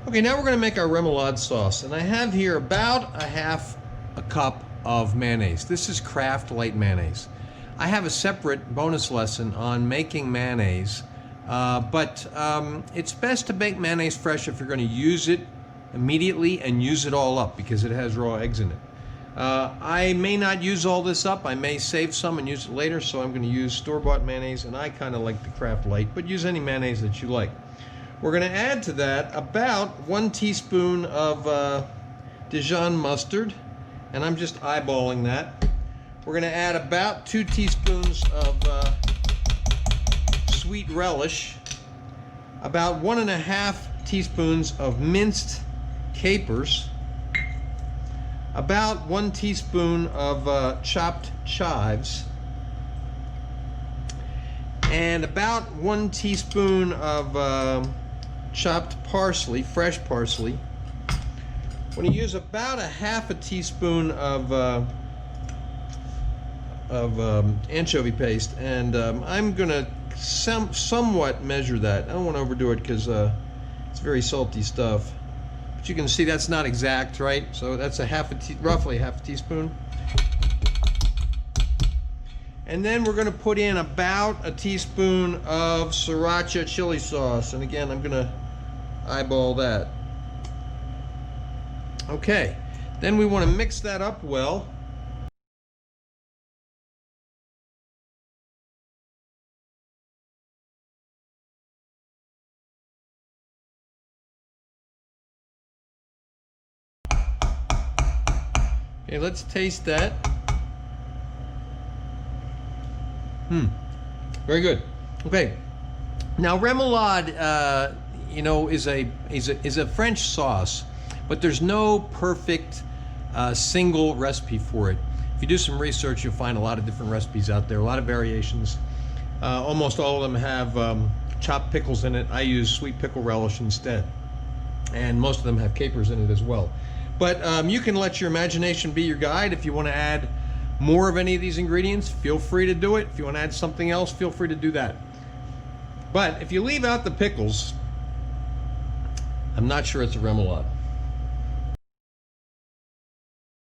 Okay, now we're going to make our remoulade sauce, and I have here about a half a cup of mayonnaise. This is Kraft light mayonnaise. I have a separate bonus lesson on making mayonnaise, but it's best to make mayonnaise fresh if you're going to use it immediately and use it all up because it has raw eggs in it. I may not use all this up. I may save some and use it later, so I'm going to use store-bought mayonnaise, and I kind of like the Kraft light, but use any mayonnaise that you like. We're going to add to that about 1 teaspoon of Dijon mustard, and I'm just eyeballing that. We're going to add about 2 teaspoons of sweet relish, about 1.5 teaspoons of minced capers, about 1 teaspoon of chopped chives, and about 1 teaspoon of chopped parsley, fresh parsley. I'm going to use about 1/2 teaspoon of anchovy paste, and I'm going to somewhat measure that. I don't want to overdo it because it's very salty stuff. But you can see that's not exact, right? So that's roughly 1/2 teaspoon. And then we're going to put in about 1 teaspoon of Sriracha chili sauce. And again, I'm going to eyeball that. Okay, then we want to mix that up well. Okay, let's taste that. Very good. Okay, now remoulade, you know, is a French sauce, but there's no perfect single recipe for it. If you do some research, you'll find a lot of different recipes out there, a lot of variations. Almost all of them have chopped pickles in it. I use sweet pickle relish instead, and most of them have capers in it as well. But you can let your imagination be your guide. If you want to add more of any of these ingredients, feel free to do it. If you want to add something else, feel free to do that. But if you leave out the pickles, I'm not sure it's a remoulade.